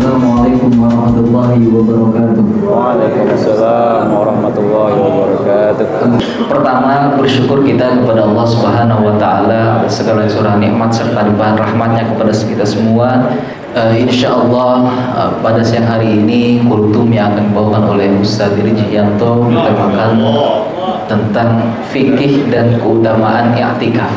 Assalamualaikum warahmatullahi wabarakatuh. Waalaikumsalam warahmatullahi wabarakatuh. Pertama, bersyukur kita kepada Allah Subhanahu wa taala atas segala curah nikmat serta limpahan rahmatnya kepada kita semua. Insya Allah pada siang hari ini kultum yang akan dibawakan oleh Ustadz Irjianto bertemakan tentang fikih dan keutamaan i'tikaf.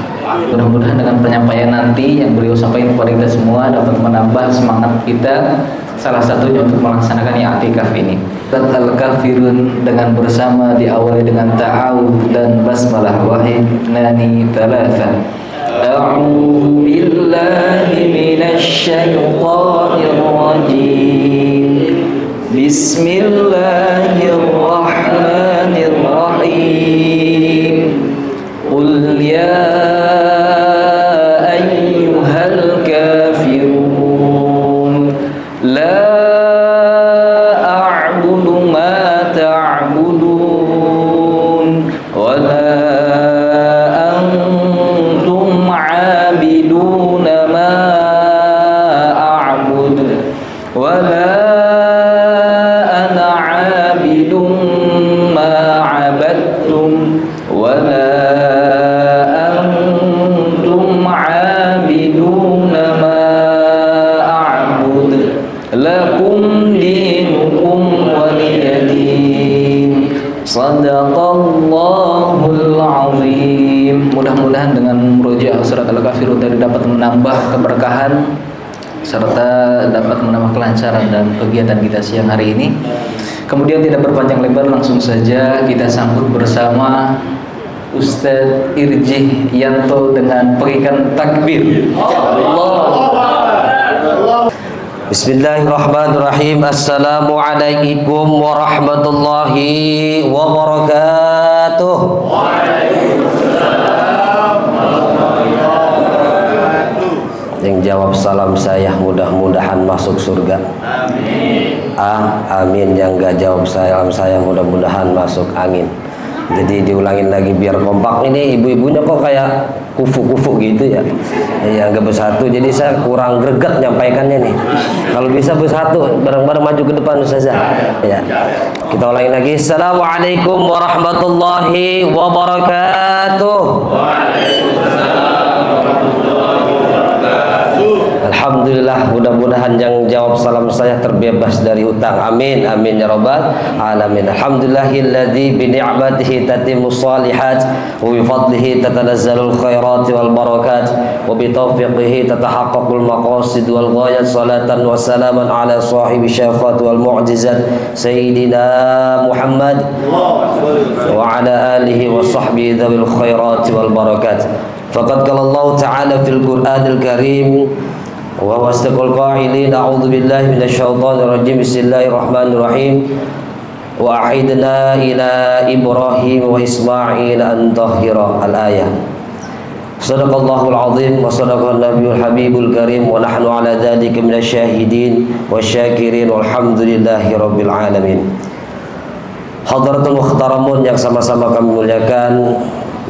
Mudah-mudahan dengan penyampaian nanti yang beliau sampaikan kepada kita semua dapat menambah semangat kita, salah satunya untuk melaksanakan i'tikaf ini. Al-kafirun dengan bersama diawali dengan ta'awudz dan basmalah wahid nani thalatha. A'udzu billahi minasy syaithanir rajim. Bismillahirrahmanirrahim. Qul ya ayyuhal kafirun la a'budu ma ta'budun wa la antum 'abiduna ma a'budu wa la ana 'abidun ma 'abadtum wa la lakum dinukum waliyadin. Shadaqallahul azim. Mudah-mudahan dengan merujuk surat Al-Kafirun tadi dapat menambah keberkahan serta dapat menambah kelancaran dan kegiatan kita siang hari ini. Kemudian tidak berpanjang lebar, langsung saja kita sambut bersama Ustadz Irjianto dengan pengikan takbir. Bismillahirrahmanirrahim. Assalamualaikum warahmatullahi wabarakatuh. Yang jawab salam saya mudah-mudahan masuk surga. Amin. Amin. Yang gak jawab salam saya mudah-mudahan masuk angin. Jadi diulangin lagi biar kompak. Ini ibu-ibunya kok kayak kufu-kufu gitu ya. Ya nggak bersatu. Jadi saya kurang greget nyampaikannya nih. Kalau bisa bersatu, bareng-bareng maju ke depan Ustazah. Ya. Kita ulangi lagi. Assalamualaikum warahmatullahi wabarakatuh. Alhamdulillah, mudah-mudahan yang jawab salam saya terbebas dari hutang. Amin, amin ya rabbal alamin. Alhamdulillahilladzi bi ni'matihi tatimmus shalihat wa bi fadlihi tatanazzalul khairat wal barakat wa bi taufiqihi tatahaqqaqul maqasid wal ghayat. Salatan wa salaman ala sahibi syafat wal mu'jizat sayyidina Muhammad wa ala alihi wa sahbihi dzawil khairat wal barakat. Faqad qala Allah ta'ala fil Qur'anil Karim wa wasdaqul qailin a'udzu billahi minasyaitonir rajim. Bismillahirrahmanirrahim. Wa a'idna ila Ibrahim wa Ismail an tahhira al-ayah. Sadaqallahul azim wa sadaqan nabiyul habibul karim wa nahnu ala dzalika minasyahidin wasyakirin walhamdulillahi rabbil alamin. Hadratul muhtaramun yang sama-sama kami muliakan,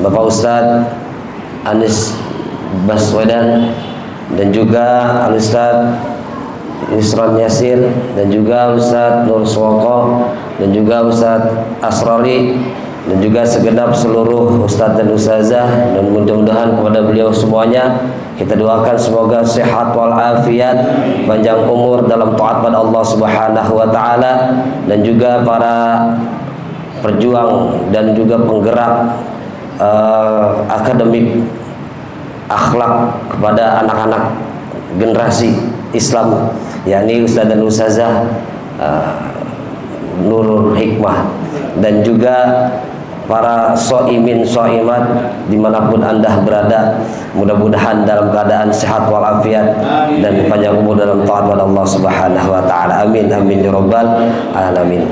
Bapak Ustadz Anis Baswedan dan juga Al-Ustadz Yusran Yasir dan juga Ustadz Nur Swoko dan juga Ustadz Asrari dan juga segenap seluruh Ustadz dan Ustazah, dan mudah-mudahan kepada beliau semuanya kita doakan semoga sehat walafiat, panjang umur dalam taat pada Allah Subhanahu wa taala, dan juga para perjuang dan juga penggerak akademik akhlak kepada anak-anak generasi Islam, yakni Ustaz dan Ustazah Nurul Hikmah, dan juga para soimin soimat dimanapun anda berada, mudah-mudahan dalam keadaan sehat walafiat dan panjang umur dalam taat pada Allah Subhanahu wa taala. Amin amin ya rabbal alamin.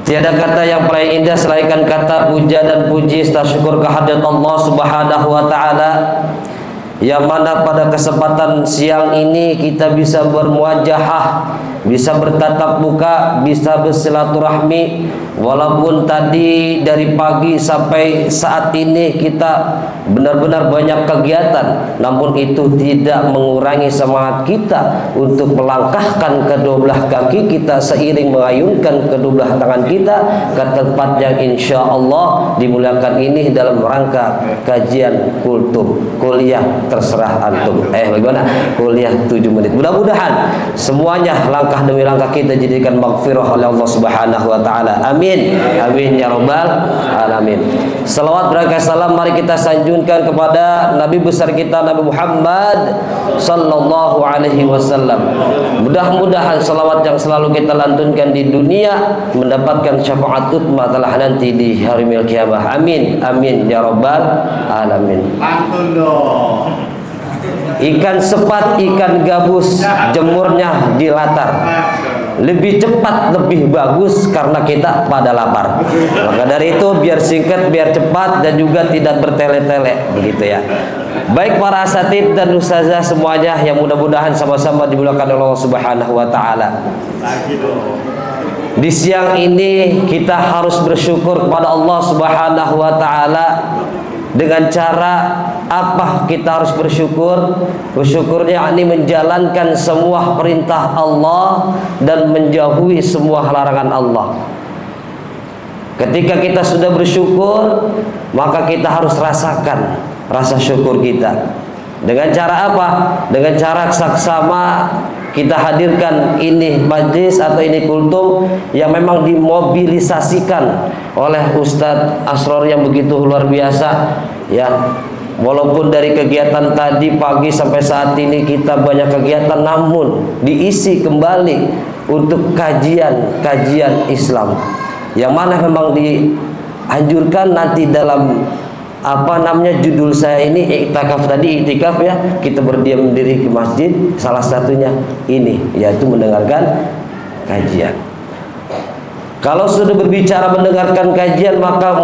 Tiada kata yang paling indah selain kata puja dan puji serta syukur kehadirat Allah Subhanahu wa taala, yang mana pada kesempatan siang ini kita bisa bermuajahah bisa bertatap muka, bisa bersilaturahmi. Walaupun tadi dari pagi sampai saat ini kita benar-benar banyak kegiatan, namun itu tidak mengurangi semangat kita untuk melangkahkan kedua belah kaki kita seiring mengayunkan kedua belah tangan kita ke tempat yang insya Allah dimuliakan ini dalam rangka kajian kultum, kuliah terserah antum. Bagaimana? Kuliah 7 menit. Mudah-mudahan semuanya langkah demi langkah kita jadikan maghfirah oleh Allah Subhanahu wa taala. Amin. Amin ya rabbal alamin. Salawat berkah salam mari kita sanjunkan kepada Nabi besar kita Nabi Muhammad sallallahu alaihi wasallam. Mudah-mudahan salawat yang selalu kita lantunkan di dunia mendapatkan syafaat utma telah nanti di hari kiamat. Amin. Amin ya rabbal alamin. Ikan sepat, ikan gabus, jemurnya di latar. Lebih cepat, lebih bagus karena kita pada lapar. Maka dari itu biar singkat, biar cepat dan juga tidak bertele-tele, begitu ya. Baik para asatid dan ustazah semuanya yang mudah-mudahan sama-sama dimuliakan oleh Allah Subhanahu wa taala. Di siang ini kita harus bersyukur kepada Allah Subhanahu wa taala. Dengan cara apa kita harus bersyukur? Bersyukurnya yakni menjalankan semua perintah Allah dan menjauhi semua larangan Allah. Ketika kita sudah bersyukur, maka kita harus rasakan rasa syukur kita. Dengan cara apa? Dengan cara saksama kita hadirkan ini majlis atau ini kultum yang memang dimobilisasikan oleh Ustadz Asror yang begitu luar biasa ya. Walaupun dari kegiatan tadi pagi sampai saat ini kita banyak kegiatan, namun diisi kembali untuk kajian Islam yang mana memang dianjurkan nanti dalam judul saya ini iktikaf tadi, iktikaf ya, kita berdiam diri ke masjid, salah satunya ini yaitu mendengarkan kajian. Kalau sudah berbicara mendengarkan kajian, maka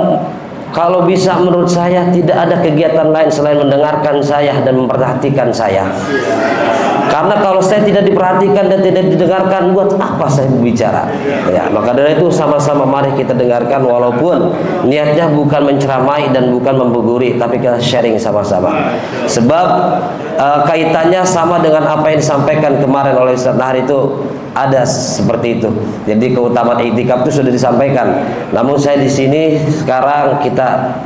kalau bisa menurut saya tidak ada kegiatan lain selain mendengarkan saya dan memperhatikan saya. Karena kalau saya tidak diperhatikan dan tidak didengarkan, buat apa saya berbicara? Ya, maka dari itu sama-sama mari kita dengarkan, walaupun niatnya bukan menceramai dan bukan membuguri, tapi kita sharing sama-sama. Sebab kaitannya sama dengan apa yang disampaikan kemarin oleh Ustaz Nahar itu ada seperti itu. Jadi keutamaan iktikaf itu sudah disampaikan. Namun saya di sini sekarang kita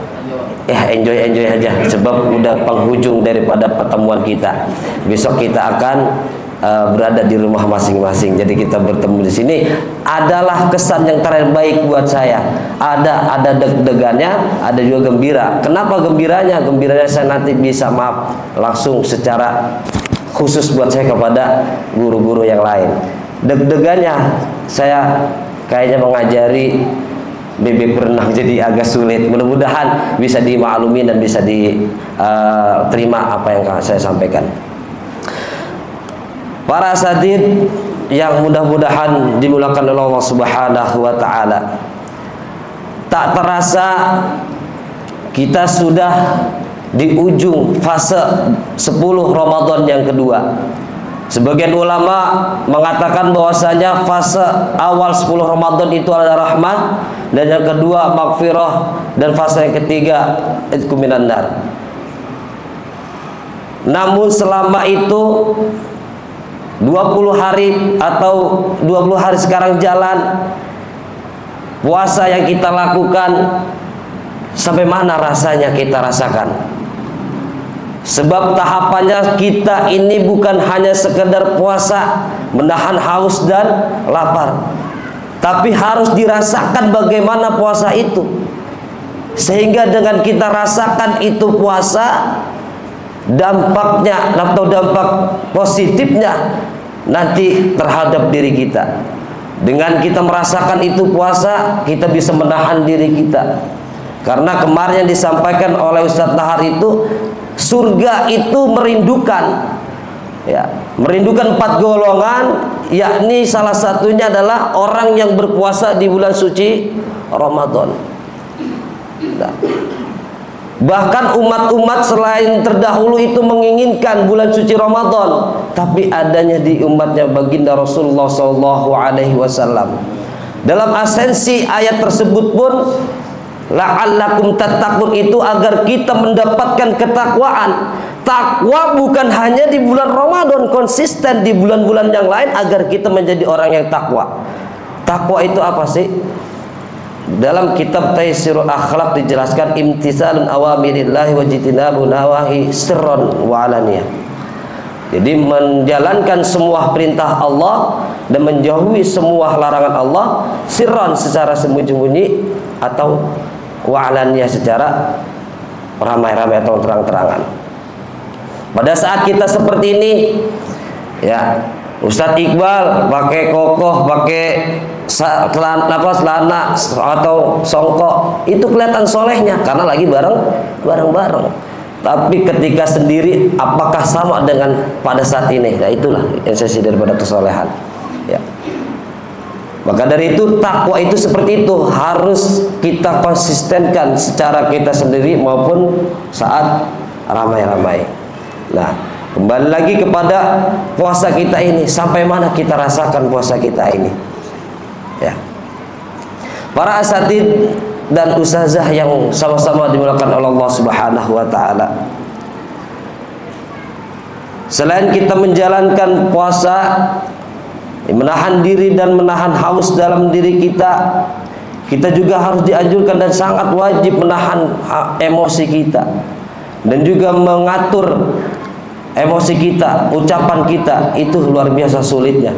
enjoy aja, sebab udah penghujung daripada pertemuan kita. Besok kita akan berada di rumah masing-masing. Jadi kita bertemu di sini adalah kesan yang terbaik buat saya. Ada deg-degannya, ada juga gembira. Kenapa gembiranya? Gembiranya saya nanti bisa maaf langsung secara khusus buat saya kepada guru-guru yang lain. Deg-degannya saya kayaknya mengajari bebek berenang jadi agak sulit. Mudah-mudahan bisa dimaklumi dan bisa diterima apa yang saya sampaikan. Para asatid yang mudah-mudahan dimuliakan oleh Allah Subhanahu wa taala. Tak terasa kita sudah di ujung fase 10 Ramadan yang kedua. Sebagian ulama mengatakan bahwasanya fase awal 10 Ramadan itu adalah rahmat, dan yang kedua maghfirah, dan fase yang ketiga itqu minan nar. Namun selama itu 20 hari atau 20 hari sekarang jalan, puasa yang kita lakukan sampai mana rasanya kita rasakan? Sebab tahapannya kita ini bukan hanya sekedar puasa, menahan haus dan lapar, tapi harus dirasakan bagaimana puasa itu. Sehingga dengan kita rasakan itu puasa, dampaknya atau dampak positifnya nanti terhadap diri kita. Dengan kita merasakan itu puasa, kita bisa menahan diri kita. Karena kemarin yang disampaikan oleh Ustadz Nahar itu, surga itu merindukan, ya, merindukan 4 golongan, yakni salah satunya adalah orang yang berpuasa di bulan suci Ramadan. Nah, Bahkan umat-umat selain terdahulu itu menginginkan bulan suci Ramadan, tapi adanya di umatnya baginda Rasulullah SAW. Dalam esensi ayat tersebut pun, la'allakum tattaqun, itu agar kita mendapatkan ketakwaan. Takwa bukan hanya di bulan Ramadan, konsisten di bulan-bulan yang lain agar kita menjadi orang yang takwa. Takwa itu apa sih? Dalam kitab Taisirul Akhlaq dijelaskan imtisalun awamirillahi wa jitinabu nawahi sirran wa alaniyah. Jadi menjalankan semua perintah Allah dan menjauhi semua larangan Allah, sirran secara sembunyi-sembunyi atau wa alaniyah secara ramai-ramai atau terang-terangan. Pada saat kita seperti ini, ya, Ustadz Iqbal pakai kokoh, pakai celana atau songkok, itu kelihatan solehnya karena lagi bareng-bareng. Tapi ketika sendiri, apakah sama dengan pada saat ini? Nah, itulah esensi daripada kesolehan. Ya. Maka dari itu takwa itu seperti itu, harus kita konsistenkan secara kita sendiri maupun saat ramai-ramai. Nah, kembali lagi kepada puasa kita ini, sampai mana kita rasakan puasa kita ini? Ya. Para asatid dan ustazah yang sama-sama dimuliakan oleh Allah Subhanahu wa taala. Selain kita menjalankan puasa, menahan diri dan menahan haus dalam diri kita, kita juga harus dianjurkan dan sangat wajib menahan emosi kita dan juga mengatur emosi kita, ucapan kita. Itu luar biasa sulitnya.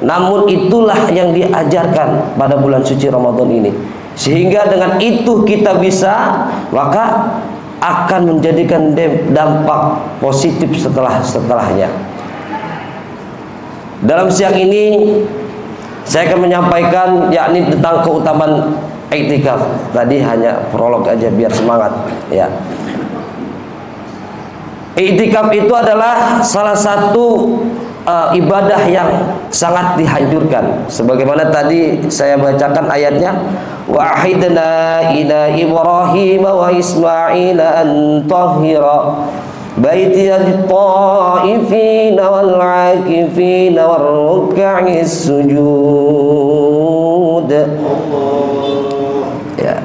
Namun itulah yang diajarkan pada bulan suci Ramadan ini, sehingga dengan itu kita bisa, maka akan menjadikan dampak positif setelahnya. Dalam siang ini saya akan menyampaikan yakni tentang keutamaan iktikaf. Tadi hanya prolog aja biar semangat, ya. Iktikaf itu adalah salah satu ibadah yang sangat dihancurkan, sebagaimana tadi saya bacakan ayatnya, wa ahidna ila Ibrahim wa Ismail an tahhira baitiya lit-ta'ifin wal 'akifin war ruk'is sujud. Ya,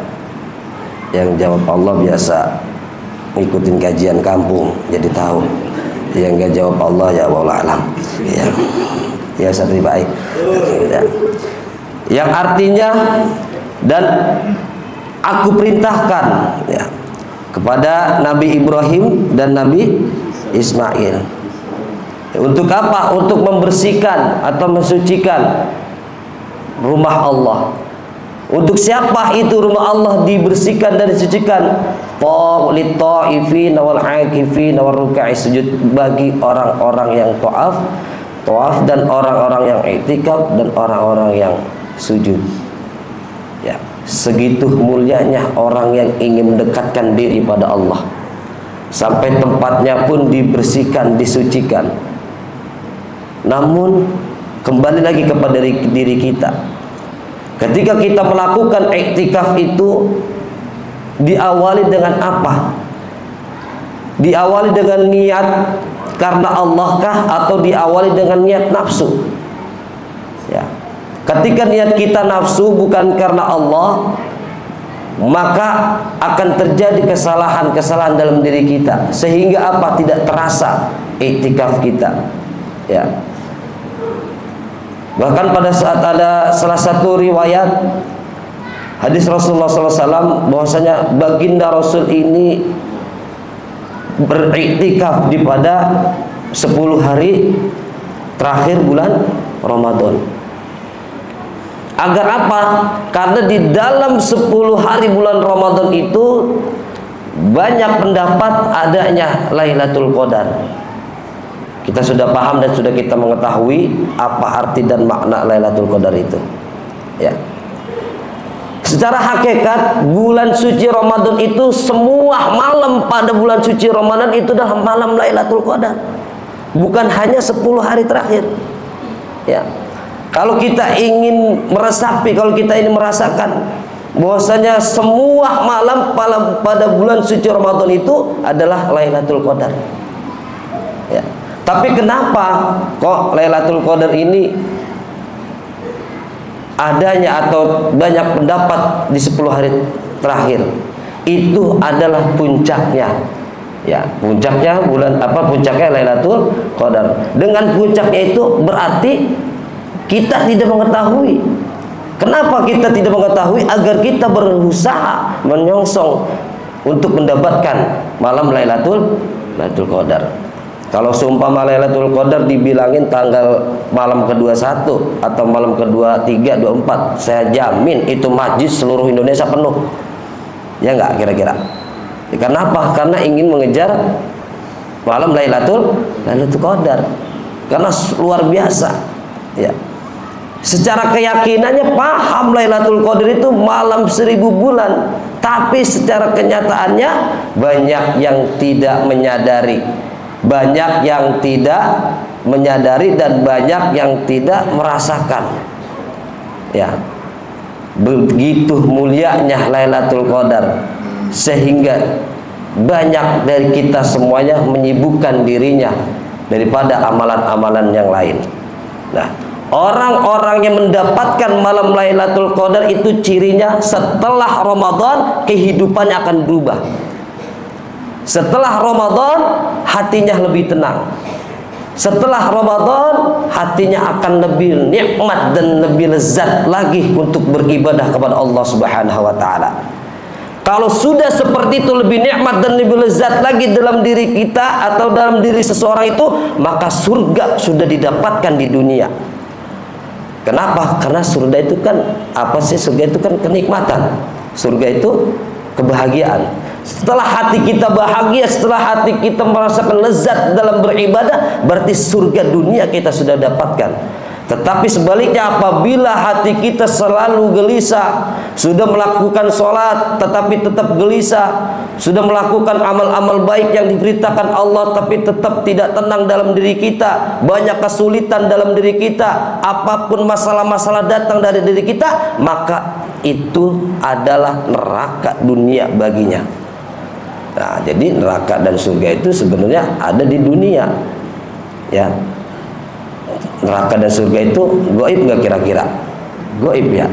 yang jawab Allah biasa ngikutin kajian kampung jadi tahu. Yang nggak jawab Allah ya wallahu alam. Ya satu baik. Yang artinya, dan aku perintahkan, ya, kepada Nabi Ibrahim dan Nabi Ismail. Untuk apa? Untuk membersihkan atau mensucikan rumah Allah. Untuk siapa itu rumah Allah dibersihkan dan disucikan? Lit-ta'ifin wal 'akifin war ruk'is sujud, bagi orang-orang yang tawaf dan orang-orang yang i'tikaf dan orang-orang yang sujud. Ya, segitu mulianya orang yang ingin mendekatkan diri pada Allah, sampai tempatnya pun dibersihkan, disucikan. Namun kembali lagi kepada diri kita. Ketika kita melakukan iktikaf itu diawali dengan apa? Diawali dengan niat karena Allah kah, atau diawali dengan niat nafsu? Ya. Ketika niat kita nafsu bukan karena Allah, maka akan terjadi kesalahan-kesalahan dalam diri kita, sehingga apa? Tidak terasa iktikaf kita. Ya. Bahkan pada saat ada salah satu riwayat hadis Rasulullah SAW bahwasanya baginda Rasul ini beriktikaf di pada 10 hari terakhir bulan Ramadan. Agar apa? Karena di dalam 10 hari bulan Ramadan itu banyak pendapat adanya Lailatul Qadar. Kita sudah paham dan sudah kita mengetahui apa arti dan makna Lailatul Qadar itu. Ya. Secara hakikat bulan suci Ramadan itu, semua malam pada bulan suci Ramadan itu adalah malam Lailatul Qadar. Bukan hanya 10 hari terakhir. Ya. Kalau kita ingin meresapi, kalau kita ingin merasakan bahwasanya semua malam pada bulan suci Ramadan itu adalah Lailatul Qadar. Ya. Tapi kenapa kok Lailatul Qadar ini adanya atau banyak pendapat di 10 hari terakhir? Itu adalah puncaknya. Ya, puncaknya bulan apa? Puncaknya Lailatul Qadar. Dengan puncaknya itu berarti kita tidak mengetahui. Kenapa kita tidak mengetahui? Agar kita berusaha menyongsong untuk mendapatkan malam Lailatul Qadar. Kalau seumpama Lailatul Qadar dibilangin tanggal malam ke-21 atau malam ke-23, 24, saya jamin itu majlis seluruh Indonesia penuh. Ya enggak kira-kira? Kenapa? Karena ingin mengejar malam Lailatul Qadar. Karena luar biasa. Ya. Secara keyakinannya paham Lailatul Qadar itu malam 1000 bulan, tapi secara kenyataannya banyak yang tidak menyadari, dan banyak yang tidak merasakan. Ya, begitu mulianya Lailatul Qadar sehingga banyak dari kita semuanya menyibukkan dirinya daripada amalan-amalan yang lain. Nah, orang-orang yang mendapatkan malam Lailatul Qadar itu cirinya setelah Ramadan kehidupannya akan berubah. Setelah Ramadan hatinya lebih tenang. Setelah Ramadan hatinya akan lebih nikmat dan lebih lezat lagi untuk beribadah kepada Allah Subhanahu wa taala. Kalau sudah seperti itu, lebih nikmat dan lebih lezat lagi dalam diri kita atau dalam diri seseorang itu, maka surga sudah didapatkan di dunia. Kenapa? Karena surga itu kan apa sih? Surga itu kan kenikmatan. Surga itu kebahagiaan. Setelah hati kita bahagia, setelah hati kita merasakan lezat dalam beribadah, berarti surga dunia kita sudah dapatkan. Tetapi sebaliknya, apabila hati kita selalu gelisah, sudah melakukan sholat tetapi tetap gelisah, sudah melakukan amal-amal baik yang diberitakan Allah tapi tetap tidak tenang dalam diri kita, banyak kesulitan dalam diri kita, apapun masalah-masalah datang dari diri kita, maka itu adalah neraka dunia baginya. Nah, jadi neraka dan surga itu sebenarnya ada di dunia. Ya. Neraka dan surga itu gaib nggak kira-kira? Gaib ya.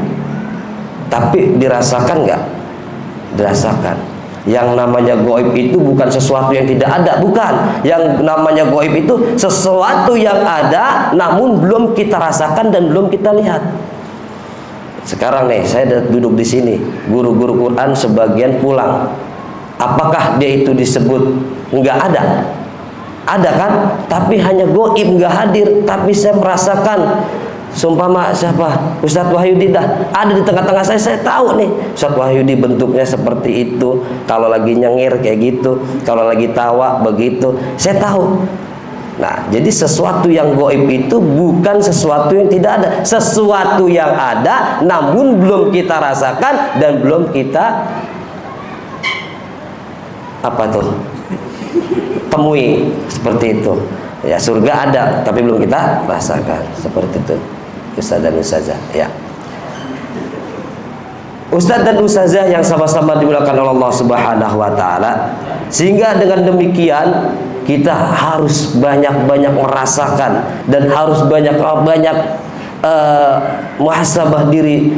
Tapi dirasakan nggak? Dirasakan. Yang namanya gaib itu bukan sesuatu yang tidak ada, bukan. Yang namanya gaib itu sesuatu yang ada namun belum kita rasakan dan belum kita lihat. Sekarang nih saya duduk di sini, guru-guru Quran sebagian pulang. Apakah dia itu disebut nggak ada? Ada kan? Tapi hanya gaib, nggak hadir. Tapi saya merasakan. Sumpama siapa? Ustadz Wahyudi dah ada di tengah-tengah saya tahu nih Ustadz Wahyudi bentuknya seperti itu. Kalau lagi nyengir kayak gitu, kalau lagi tawa begitu, saya tahu. Nah, jadi sesuatu yang gaib itu bukan sesuatu yang tidak ada. Sesuatu yang ada namun belum kita rasakan dan belum kita apa tuh? Temui, seperti itu. Ya, surga ada tapi belum kita rasakan, seperti itu. Ustaz dan ustazah, ya. Ustaz dan ustazah yang sama-sama dimuliakan oleh Allah Subhanahu wa taala, sehingga dengan demikian kita harus banyak-banyak merasakan dan harus banyak-banyak muhasabah diri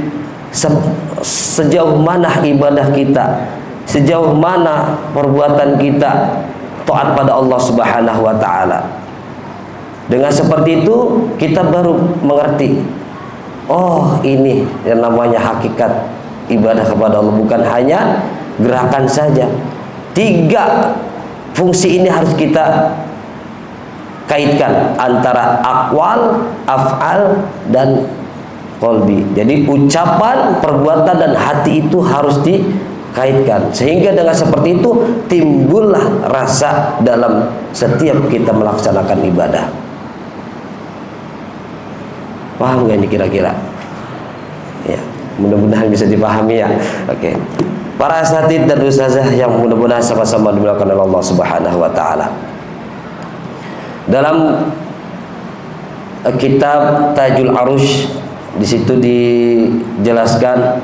sejauh mana ibadah kita, sejauh mana perbuatan kita taat pada Allah Subhanahu wa taala. Dengan seperti itu kita baru mengerti, oh ini yang namanya hakikat ibadah kepada Allah, bukan hanya gerakan saja. 3 fungsi ini harus kita kaitkan antara aqwal, af'al dan qalbi. Jadi ucapan, perbuatan dan hati itu harus dikaitkan, sehingga dengan seperti itu timbullah rasa dalam setiap kita melaksanakan ibadah. Paham gak ini kira-kira? Ya, mudah-mudahan bisa dipahami ya. Oke. Para asatidz dan ustazah yang mudah-mudahan sama-sama dimuliakan oleh Allah Subhanahu wa taala. Dalam kitab Tajul Arush, di situ dijelaskan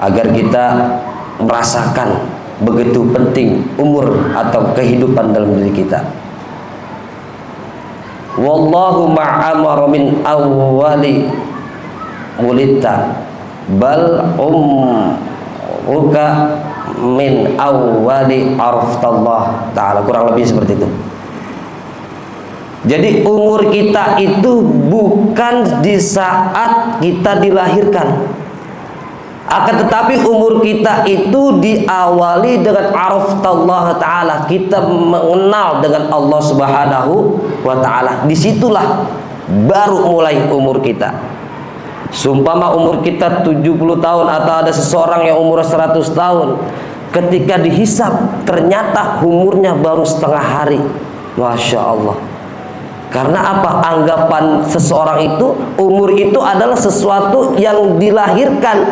agar kita merasakan begitu penting umur atau kehidupan dalam diri kita. Wallahu ma'amara min awwali wulidta bal umruka min awwali araftallah ta'ala. Kurang lebih seperti itu. Jadi umur kita itu bukan di saat kita dilahirkan, akan tetapi umur kita itu diawali dengan araftallah ta'ala. Kita mengenal dengan Allah subhanahu wa ta'ala. Disitulah baru mulai umur kita. Sumpama umur kita 70 tahun atau ada seseorang yang umur 100 tahun, ketika dihisap ternyata umurnya baru setengah hari. Masya Allah. Karena apa? Anggapan seseorang itu, umur itu adalah sesuatu yang dilahirkan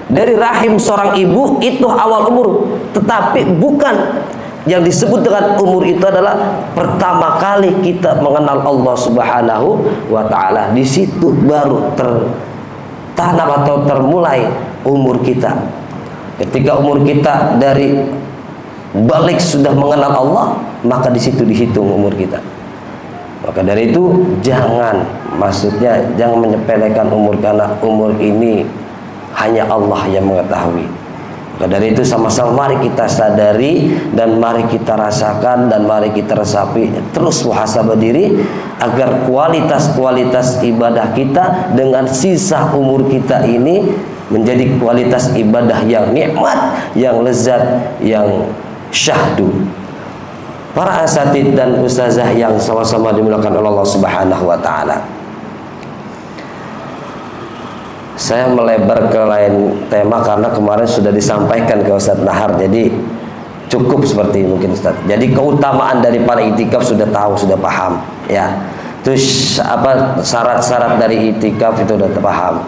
dari rahim seorang ibu, itu awal umur. Tetapi bukan, yang disebut dengan umur itu adalah pertama kali kita mengenal Allah subhanahu wa ta'ala. Di situ baru tertanam atau termulai umur kita. Ketika umur kita dari balik sudah mengenal Allah, maka di situ dihitung umur kita. Maka dari itu jangan menyepelekan umur, karena umur ini hanya Allah yang mengetahui. Maka dari itu sama-sama mari kita sadari dan mari kita rasakan dan mari kita resapi, terus muhasabah diri agar kualitas-kualitas ibadah kita dengan sisa umur kita ini menjadi kualitas ibadah yang nikmat, yang lezat, yang syahdu. Para asatid dan ustazah yang sama-sama dimuliakan oleh Allah subhanahu wa ta'ala, saya melebar ke lain tema karena kemarin sudah disampaikan ke Ustadz Nahar, jadi cukup seperti mungkin Ustadz. Jadi keutamaan daripada itikaf sudah tahu, sudah paham ya. Terus apa syarat-syarat dari itikaf itu sudah paham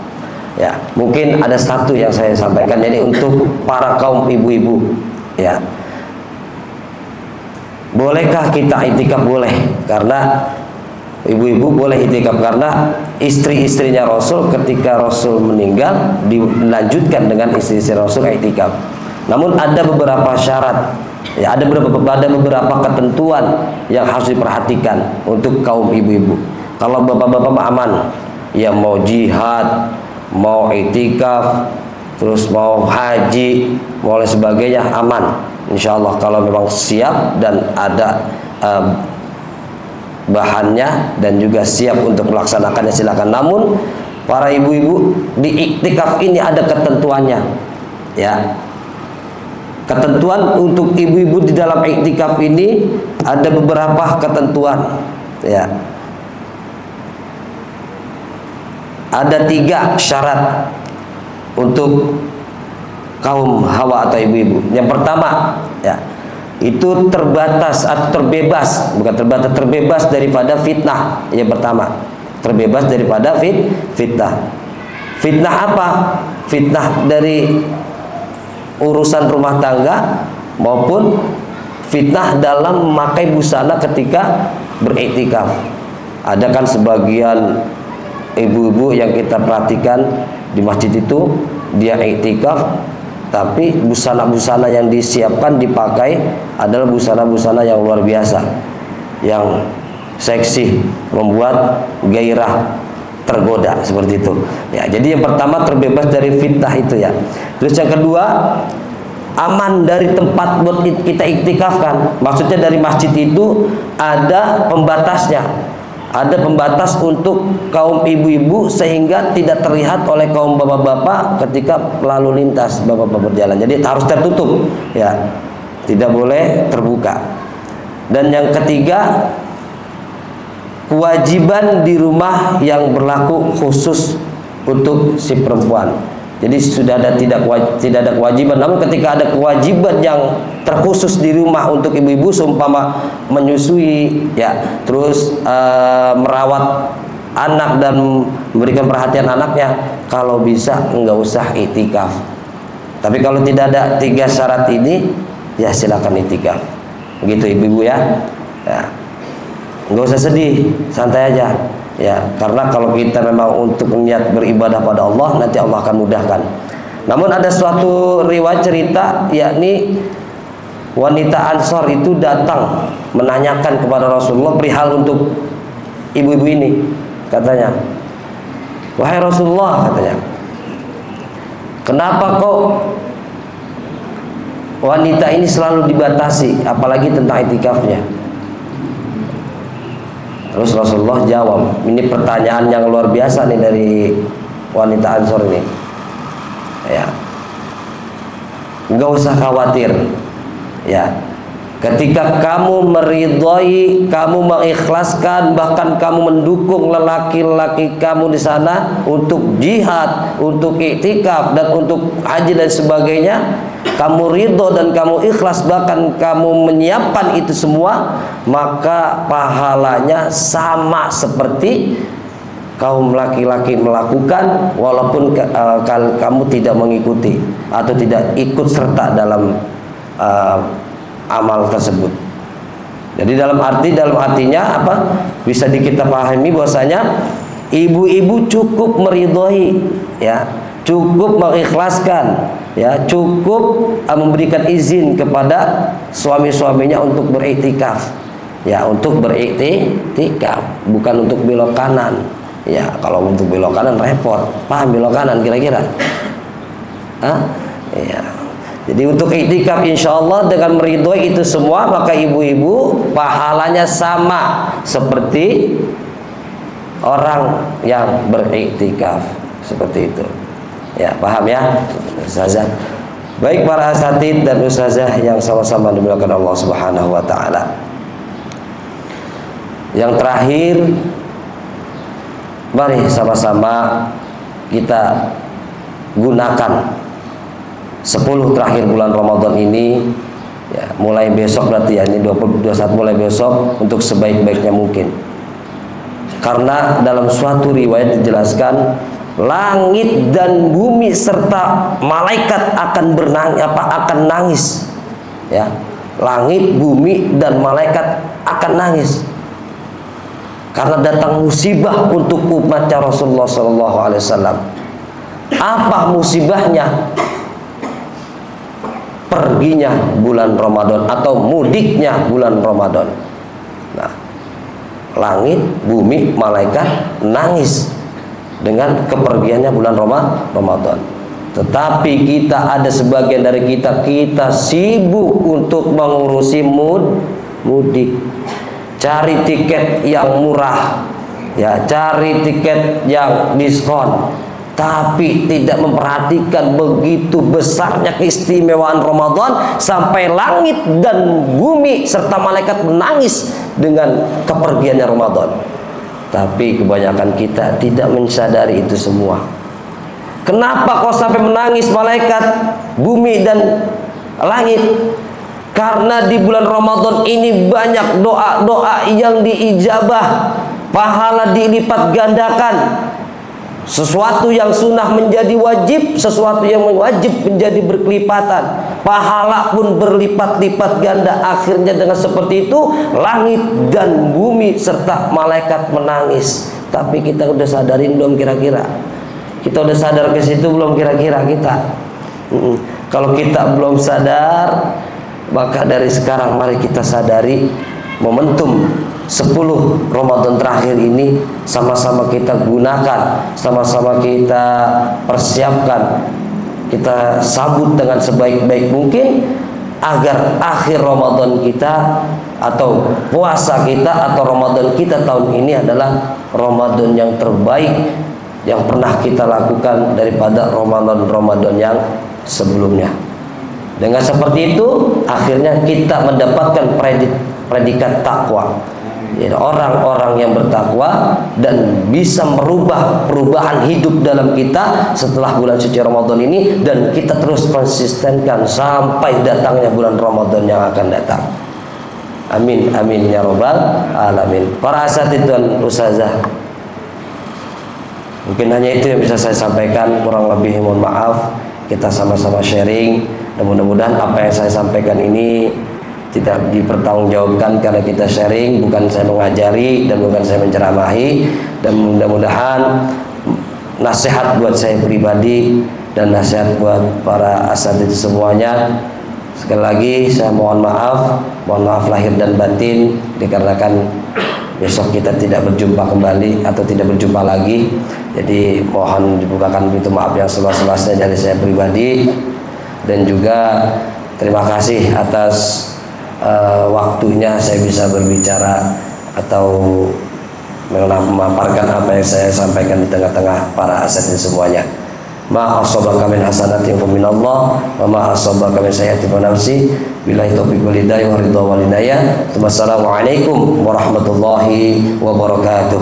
ya. Mungkin ada satu yang saya sampaikan, jadi untuk para kaum ibu-ibu ya, bolehkah kita itikaf? Boleh, karena ibu-ibu boleh itikaf karena istri-istrinya Rasul ketika Rasul meninggal dilanjutkan dengan istri-istri Rasul itikaf. Namun ada beberapa syarat ya, ada beberapa ketentuan yang harus diperhatikan untuk kaum ibu-ibu. Kalau bapak-bapak aman ya, mau jihad, mau itikaf, terus mau haji, mau oleh sebagainya, aman. Insya Allah kalau memang siap dan ada bahannya dan juga siap untuk melaksanakannya, silakan. Namun para ibu-ibu di iktikaf ini ada ketentuannya ya. Ketentuan untuk ibu-ibu di dalam iktikaf ini ada beberapa ketentuan ya. Ada 3 syarat untuk kaum hawa atau ibu-ibu. Yang pertama ya, itu terbatas atau terbebas, bukan terbatas, terbebas daripada fitnah. Yang pertama, terbebas daripada fitnah. Fitnah apa? Fitnah dari urusan rumah tangga maupun fitnah dalam memakai busana ketika beriktikaf. Ada kan sebagian ibu-ibu yang kita perhatikan di masjid itu, dia iktikaf tapi busana-busana yang disiapkan dipakai adalah busana-busana yang luar biasa, yang seksi, membuat gairah, tergoda seperti itu ya. Jadi yang pertama terbebas dari fitnah itu ya. Terus yang kedua, aman dari tempat buat kita iktikafkan. Maksudnya dari masjid itu ada pembatasnya, ada pembatas untuk kaum ibu-ibu sehingga tidak terlihat oleh kaum bapak-bapak ketika lalu lintas, bapak-bapak berjalan. Jadi harus tertutup ya, tidak boleh terbuka. Dan yang ketiga, kewajiban di rumah yang berlaku khusus untuk si perempuan. Jadi sudah ada tidak ada kewajiban, namun ketika ada kewajiban yang terkhusus di rumah untuk ibu-ibu, seumpama menyusui ya, terus merawat anak dan memberikan perhatian anaknya, kalau bisa enggak usah itikaf. Tapi kalau tidak ada 3 syarat ini ya silakan itikaf. Begitu ibu-ibu ya. Ya. Enggak usah sedih, santai aja. Ya, karena kalau kita memang untuk niat beribadah pada Allah, nanti Allah akan mudahkan. Namun ada suatu riwayat cerita, yakni wanita Ansor itu datang menanyakan kepada Rasulullah perihal untuk ibu-ibu ini. Katanya, wahai Rasulullah, katanya, kenapa kok wanita ini selalu dibatasi, apalagi tentang itikafnya? Terus Rasulullah jawab, ini pertanyaan yang luar biasa nih dari wanita Ansor ini. Ya, nggak usah khawatir. Ya, ketika kamu meridhoi, kamu mengikhlaskan, bahkan kamu mendukung lelaki-lelaki kamu di sana untuk jihad, untuk iktikaf dan untuk haji dan sebagainya, kamu ridho dan kamu ikhlas, bahkan kamu menyiapkan itu semua, maka pahalanya sama seperti kaum laki-laki melakukan, walaupun kamu tidak mengikuti atau tidak ikut serta dalam amal tersebut. Jadi dalam artinya apa? Bisa kita pahami bahwasanya ibu-ibu cukup meridhoi, ya, cukup mengikhlaskan, ya, cukup memberikan izin kepada suami-suaminya untuk beriktikaf, ya, untuk beriktikaf, bukan untuk belok kanan. Ya, kalau untuk belok kanan repot. Paham belok kanan kira-kira? Ya. Jadi untuk iktikaf insyaallah dengan meridhoi itu semua, maka ibu-ibu pahalanya sama seperti orang yang beriktikaf, seperti itu. Ya, paham ya, Ustazah? Baik para asatid dan ustazah yang sama-sama dimuliakan Allah Subhanahu wa taala. Yang terakhir, mari sama-sama kita gunakan 10 terakhir bulan Ramadan ini, ya, mulai besok berarti ya, ini 2021 mulai besok, untuk sebaik-baiknya mungkin. Karena dalam suatu riwayat dijelaskan langit dan bumi serta malaikat akan nangis, ya. Langit, bumi dan malaikat akan nangis karena datang musibah untuk umatnya Rasulullah SAW. Apa musibahnya? Perginya bulan Ramadan atau mudiknya bulan Ramadan. Nah, langit, bumi, malaikat nangis dengan kepergiannya bulan Ramadan. Tetapi kita, ada sebagian dari kita sibuk untuk mengurusi mudik. Cari tiket yang murah, ya, cari tiket yang diskon, tapi tidak memperhatikan begitu besarnya keistimewaan Ramadan sampai langit dan bumi serta malaikat menangis dengan kepergiannya Ramadan. Tapi kebanyakan kita tidak mensadari itu semua. Kenapa kau sampai menangis malaikat, bumi dan langit? Karena di bulan Ramadan ini banyak doa-doa yang diijabah, pahala dilipat gandakan. Sesuatu yang sunnah menjadi wajib, sesuatu yang wajib menjadi berkelipatan, pahala pun berlipat-lipat ganda. Akhirnya dengan seperti itu langit dan bumi serta malaikat menangis. Tapi kita udah sadarin belum kira-kira? Kita udah sadar ke situ belum kira-kira kita? Kalau kita belum sadar, maka dari sekarang mari kita sadari momentum 10 Ramadan terakhir ini, sama-sama kita gunakan, sama-sama kita persiapkan, kita sambut dengan sebaik-baik mungkin, agar akhir Ramadan kita atau puasa kita atau Ramadan kita tahun ini adalah Ramadan yang terbaik yang pernah kita lakukan daripada Ramadan yang sebelumnya. Dengan seperti itu akhirnya kita mendapatkan predikat takwa, orang-orang yang bertakwa dan bisa merubah perubahan hidup dalam kita setelah bulan suci Ramadan ini, dan kita terus konsistenkan sampai datangnya bulan Ramadan yang akan datang. Amin amin ya rabbal alamin. Para asatidz dan ustazah, mungkin hanya itu yang bisa saya sampaikan, kurang lebih mohon maaf. Kita sama-sama sharing, dan mudah-mudahan apa yang saya sampaikan ini tidak dipertanggungjawabkan karena kita sharing, bukan saya mengajari dan bukan saya menceramahi. Dan mudah-mudahan nasihat buat saya pribadi dan nasihat buat para asatidz semuanya. Sekali lagi saya mohon maaf lahir dan batin dikarenakan besok kita tidak berjumpa kembali atau tidak berjumpa lagi. Jadi mohon dibukakan pintu maaf yang seluas-luasnya dari saya pribadi, dan juga terima kasih atas waktunya saya bisa berbicara atau memaparkan apa yang saya sampaikan di tengah-tengah para asatidz semuanya. Ma asabaka min hasanatin fa minallah wa ma asabaka min sayyi'atin fa nafsi. Billahi taufiq wal hidayah wa ridha wal inayah. Wassalamualaikum warahmatullahi wabarakatuh.